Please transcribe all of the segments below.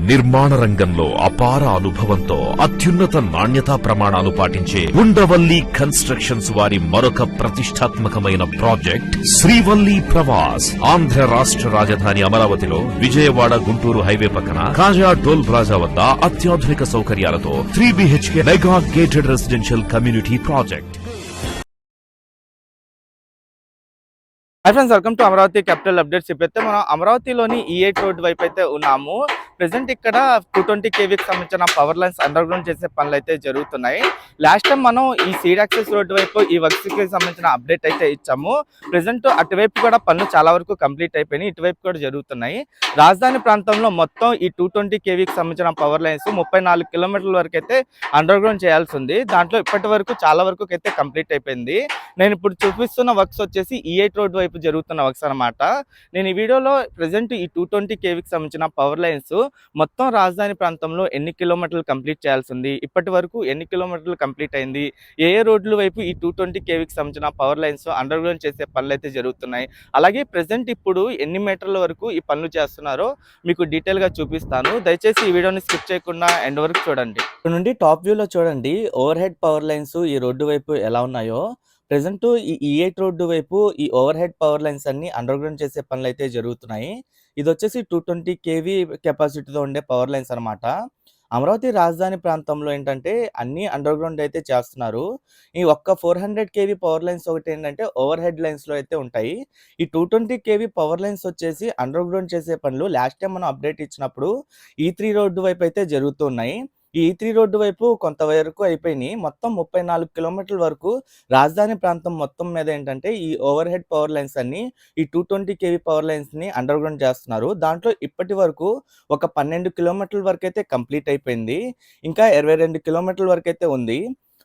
నిర్మాణ రంగంలో అపార అనుభవంతో అత్యున్నత నాణ్యతా ప్రమాణాలు పాటించే ఉండవల్లి కన్స్ట్రక్షన్స్ వారి మరొక ప్రతిష్టాత్మకమైన ప్రాజెక్ట్ శ్రీవల్లి ప్రవాస్. ఆంధ్ర రాష్ట్ర రాజధాని అమరావతిలో విజయవాడ గుంటూరు హైవే పక్కన కాజా టోల్ ప్లాజా వద్ద అత్యాధునిక సౌకర్యాలతో 3 BHK mega gated residential community project. Hi friends, welcome to Amaravati capital updates. ఇప్పుడైతే మనం అమరావతిలోని E8 రోడ్ వైపు అయితే ఉన్నాము. ప్రెసెంట్ ఇక్కడ 220 kVకి సంబంధించిన పవర్ లైన్స్ అండర్ గ్రౌండ్ చేసే పనులు అయితే జరుగుతున్నాయి. లాస్ట్ టైం మనం ఈ సీడ్ యాక్సెస్ రోడ్ వైపు ఈ వర్క్స్ కి సంబంధించిన అప్డేట్ అయితే ఇచ్చాము. ప్రెసెంట్ అటువైపు కూడా పనులు చాలా వరకు కంప్లీట్ అయిపోయినాయి, ఇటువైపు కూడా జరుగుతున్నాయి. రాజధాని ప్రాంతంలో మొత్తం ఈ 220 kVకి సంబంధించిన పవర్ లైన్స్ 34 కిలోమీటర్ల వరకు అయితే అండర్ గ్రౌండ్ చేయాల్సి ఉంది. దాంట్లో ఇప్పటి వరకు చాలా వరకు అయితే కంప్లీట్ అయిపోయింది. నేను ఇప్పుడు చూపిస్తున్న వర్క్స్ వచ్చేసి E8 రోడ్ వైపు జరుగుతున్న వర్క్స్ అనమాట. నేను ఈ వీడియోలో ప్రెసెంట్ ఈ 220 kVకి సంబంధించిన పవర్ లైన్స్ మొత్తం రాజధాని ప్రాంతంలో ఎన్ని కిలోమీటర్లు కంప్లీట్ చేయాల్సి ఉంది, ఇప్పటి వరకు ఎన్ని కిలోమీటర్లు కంప్లీట్ అయింది, ఏ రోడ్ల వైపు ఈ 220 kVకి సంబంధించిన పవర్ లైన్స్ అండర్ గ్రౌండ్ చేసే పనులు అయితే జరుగుతున్నాయి, అలాగే ప్రెసెంట్ ఇప్పుడు ఎన్ని మీటర్ల వరకు ఈ పనులు చేస్తున్నారో మీకు డీటెయిల్ గా చూపిస్తాను. దయచేసి ఈ వీడియోని స్కిప్ చేయకుండా ఎండ్ వరకు చూడండి. ఇక్కడ నుండి టాప్ వ్యూలో చూడండి ఓవర్ హెడ్ పవర్ లైన్స్ ఈ రోడ్డు వైపు ఎలా ఉన్నాయో. ప్రెసెంట్ ఈ E8 రోడ్డు వైపు ఈ ఓవర్ హెడ్ పవర్ లైన్స్ అన్ని అండర్ గ్రౌండ్ చేసే పనులు అయితే జరుగుతున్నాయి. ఇది వచ్చేసి 220 kV కెపాసిటీతో ఉండే పవర్ లైన్స్ అనమాట. అమరావతి రాజధాని ప్రాంతంలో ఏంటంటే అన్ని అండర్ గ్రౌండ్ అయితే చేస్తున్నారు. ఈ ఒక్క 400 kV పవర్ లైన్స్ ఒకటి ఏంటంటే ఓవర్ హెడ్ లైన్స్ లో అయితే ఉంటాయి. ఈ 220 kV పవర్ లైన్స్ వచ్చేసి అండర్ గ్రౌండ్ చేసే పనులు లాస్ట్ టైం మనం అప్డేట్ ఇచ్చినప్పుడు E3 రోడ్డు వైపు అయితే జరుగుతున్నాయి. ఈ E3 రోడ్డు వైపు కొంతవరకు అయిపోయినాయి. మొత్తం 34 కిలోమీటర్ల వరకు రాజధాని ప్రాంతం మొత్తం మీద ఏంటంటే ఈ ఓవర్ హెడ్ పవర్ లైన్స్ అన్ని ఈ 220 kV పవర్ లైన్స్ ని అండర్ గ్రౌండ్ చేస్తున్నారు. దాంట్లో ఇప్పటి వరకు ఒక 12 కిలోమీటర్ల వరకు అయితే కంప్లీట్ అయిపోయింది. ఇంకా 22 కిలోమీటర్ల వరకు అయితే ఉంది.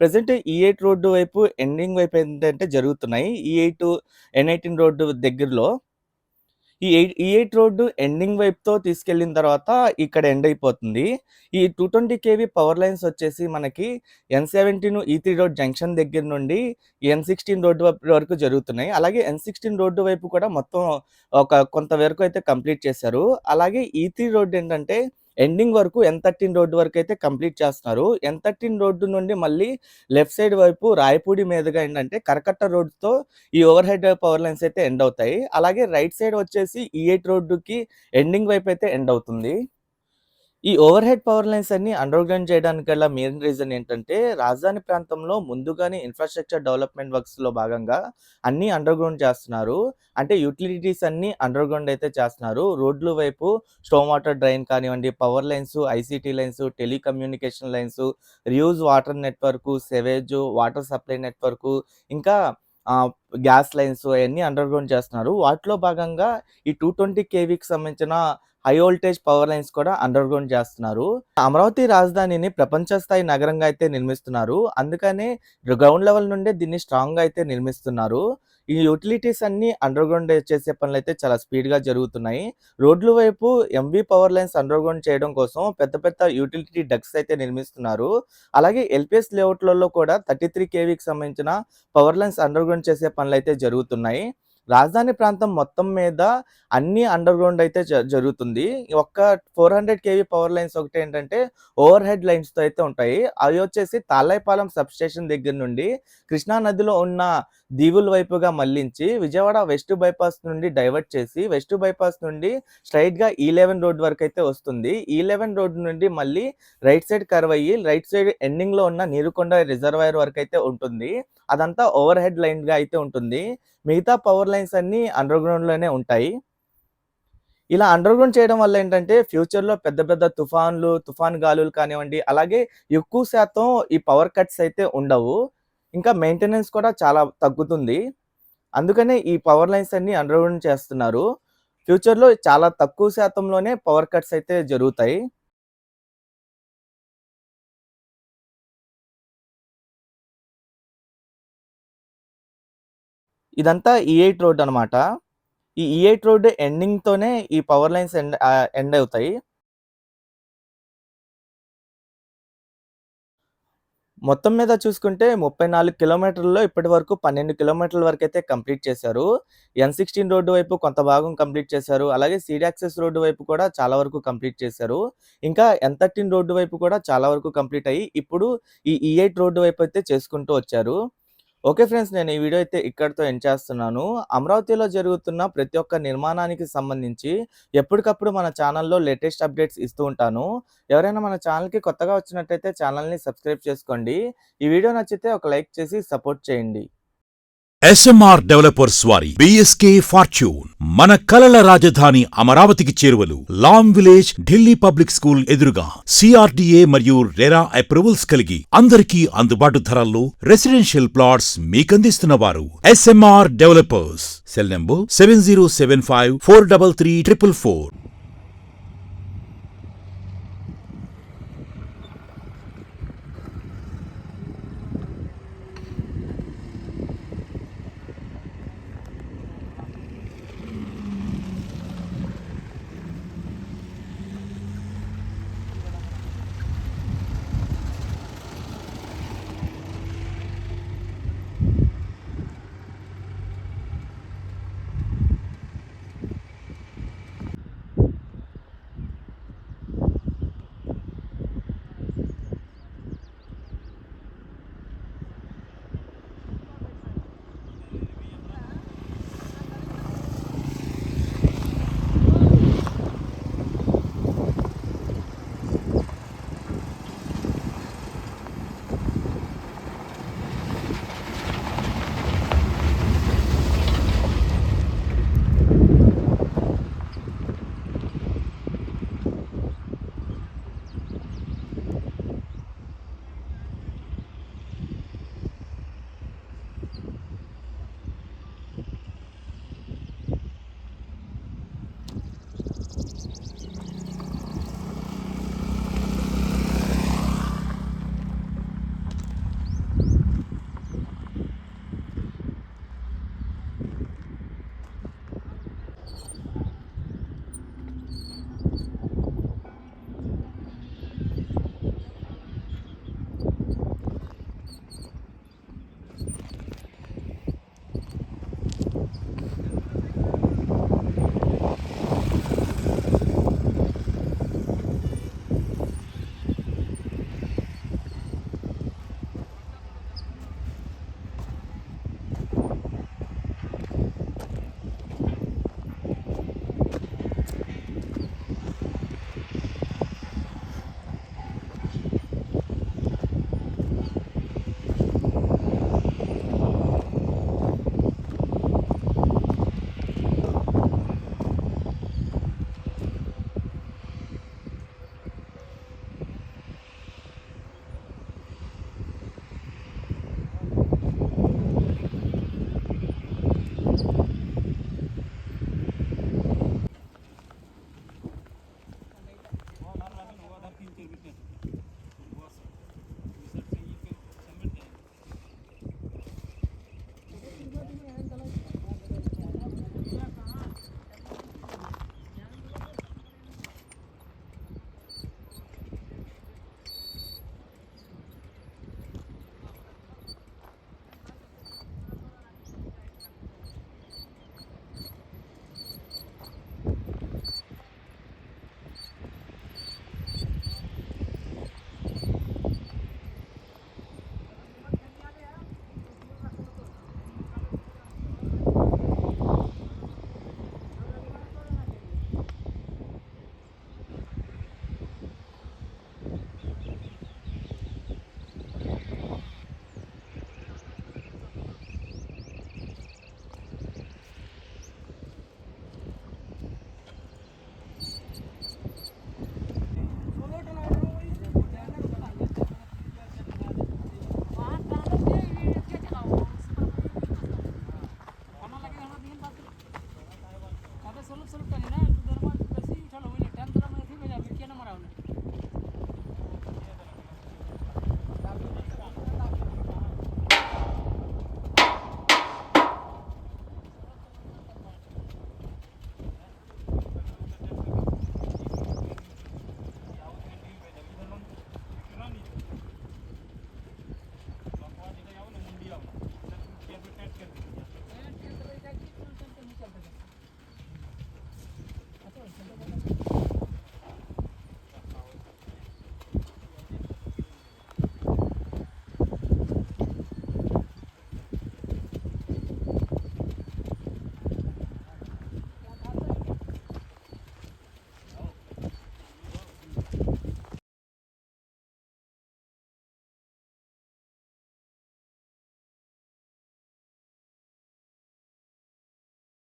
ప్రెసెంట్ E8 రోడ్డు వైపు ఎండింగ్ వైపు ఏంటంటే జరుగుతున్నాయి. E8 N18 రోడ్డు దగ్గరలో ఈ E8 రోడ్డు ఎండింగ్ వైపుతో తీసుకెళ్లిన తర్వాత ఇక్కడ ఎండ్ అయిపోతుంది. ఈ 220 kV పవర్ లైన్స్ వచ్చేసి మనకి N17 E3 రోడ్ జంక్షన్ దగ్గర నుండి N16 రోడ్డు వరకు జరుగుతున్నాయి. అలాగే N16 రోడ్డు వైపు కూడా మొత్తం కొంత వరకు అయితే కంప్లీట్ చేశారు. అలాగే E3 రోడ్డు ఏంటంటే ఎండింగ్ వరకు N13 రోడ్డు వరకు అయితే కంప్లీట్ చేస్తున్నారు. N13 రోడ్డు నుండి మళ్ళీ లెఫ్ట్ సైడ్ వైపు రాయపూడి మీదుగా ఏంటంటే కరకట్ట రోడ్డుతో ఈ ఓవర్ హెడ్ పవర్ లైన్స్ అయితే ఎండ్ అవుతాయి. అలాగే రైట్ సైడ్ వచ్చేసి E8 రోడ్డుకి ఎండింగ్ వైపు అయితే ఎండ్ అవుతుంది. ఈ ఓవర్ హెడ్ పవర్ లైన్స్ అన్ని అండర్ గ్రౌండ్ చేయడానికి గల మెయిన్ రీజన్ ఏంటంటే రాజధాని ప్రాంతంలో ముందుగానే ఇన్ఫ్రాస్ట్రక్చర్ డెవలప్మెంట్ వర్క్స్ లో భాగంగా అన్ని అండర్ గ్రౌండ్ చేస్తున్నారు. అంటే యూటిలిటీస్ అన్ని అండర్ గ్రౌండ్ అయితే చేస్తున్నారు. రోడ్ల వైపు స్టోమ్ వాటర్ డ్రైన్ కానివ్వండి, power lines, ICT lines, telecommunication lines, reuse water network, Savage, water supply network, ఇంకా గ్యాస్ లైన్స్ అవన్నీ అండర్ గ్రౌండ్ చేస్తున్నారు. వాటిలో భాగంగా ఈ 220 kVకి సంబంధించిన హై వోల్టేజ్ పవర్ లైన్స్ కూడా అండర్ గ్రౌండ్ చేస్తున్నారు. అమరావతి రాజధానిని ప్రపంచ స్థాయి నగరంగా అయితే నిర్మిస్తున్నారు. అందుకనే గ్రౌండ్ లెవెల్ నుండే దీన్ని స్ట్రాంగ్ గా అయితే నిర్మిస్తున్నారు. ఈ యూటిలిటీస్ అన్ని అండర్ గ్రౌండ్ చేసే పనులు అయితే చాలా స్పీడ్ గా జరుగుతున్నాయి. రోడ్ల వైపు MV power lines under ground చేయడం కోసం పెద్ద పెద్ద యూటిలిటీ డక్స్ అయితే నిర్మిస్తున్నారు. అలాగే LPS లేఅవుట్లలో కూడా 33 kVకి సంబంధించిన పవర్ లైన్స్ అండర్ గ్రౌండ్ చేసే పనులు అయితే జరుగుతున్నాయి. రాజధాని ప్రాంతం మొత్తం మీద అన్ని అండర్ గ్రౌండ్ అయితే జరుగుతుంది. ఒక్క 400 kV పవర్ లైన్స్ ఒకటి ఏంటంటే ఓవర్ హెడ్ లైన్స్ తో అయితే ఉంటాయి. అవి వచ్చేసి తాళ్ళైపాలెం సబ్ స్టేషన్ దగ్గర నుండి కృష్ణా నదిలో ఉన్న దీవుల వైపుగా మళ్లించి విజయవాడ వెస్ట్ బైపాస్ నుండి డైవర్ట్ చేసి వెస్ట్ బైపాస్ నుండి స్ట్రైట్ గా E11 రోడ్ వరకు అయితే వస్తుంది. E11 రోడ్ నుండి మళ్ళీ రైట్ సైడ్ కర్వ్ అయ్యి రైట్ సైడ్ ఎండింగ్ లో ఉన్న నీరుకొండ రిజర్వాయర్ వరకు అయితే ఉంటుంది. అదంతా ఓవర్ హెడ్ లైన్ గా అయితే ఉంటుంది. మిగతా పవర్ లైన్స్ అన్ని అండర్ గ్రౌండ్ లోనే ఉంటాయి. ఇలా అండర్ గ్రౌండ్ చేయడం వల్ల ఏంటంటే ఫ్యూచర్ లో పెద్ద పెద్ద తుఫాన్ గాలులు కానివ్వండి, అలాగే ఎక్కువ శాతం ఈ పవర్ కట్స్ అయితే ఉండవు. ఇంకా మెయింటెనెన్స్ కూడా చాలా తగ్గుతుంది. అందుకనే ఈ పవర్ లైన్స్ అన్ని అండర్ గ్రౌండ్ చేస్తున్నారు. ఫ్యూచర్ లో చాలా తక్కువ శాతంలోనే పవర్ కట్స్ అయితే జరుగుతాయి. ఇదంతా E8 రోడ్ అనమాట. ఈ E8 రోడ్ ఎండింగ్ తోనే ఈ పవర్ లైన్స్ ఎండ్ అవుతాయి. మొత్తం మీద చూసుకుంటే 34 కిలోమీటర్లలో ఇప్పటి వరకు 12 కిలోమీటర్ల వరకు అయితే కంప్లీట్ చేశారు. N16 రోడ్డు వైపు కొంత భాగం కంప్లీట్ చేశారు. అలాగే సీడ్ యాక్సెస్ రోడ్డు వైపు కూడా చాలా వరకు కంప్లీట్ చేశారు. ఇంకా N13 రోడ్డు వైపు కూడా చాలా వరకు కంప్లీట్ అయ్యి ఇప్పుడు ఈ E8 రోడ్డు వైపు అయితే చేసుకుంటూ వచ్చారు. ఓకే ఫ్రెండ్స్, నేను ఈ వీడియో అయితే ఇక్కడితో ఎండ్ చేస్తున్నాను. అమరావతిలో జరుగుతున్న ప్రతి ఒక్క నిర్మాణానికి సంబంధించి ఎప్పటికప్పుడు మన ఛానల్లో లేటెస్ట్ అప్డేట్స్ ఇస్తూ ఉంటాను. ఎవరైనా మన ఛానల్‌కి కొత్తగా వచ్చినట్టయితే ఛానల్‌ని సబ్స్క్రైబ్ చేసుకోండి. ఈ వీడియో నచ్చితే ఒక లైక్ చేసి సపోర్ట్ చేయండి. SMR డెవలపర్స్ వారి BSK ఫార్చ్యూన్ మన కలల రాజధాని అమరావతికి చేరువలు long village Delhi public school ఎదురుగా CRDA మరియు రెరా అప్రూవల్స్ కలిగి అందరికీ అందుబాటు ధరల్లో రెసిడెన్షియల్ ప్లాట్స్ మీకందిస్తున్నవారు SMR డెవలపర్స్. Cell number 7075433444.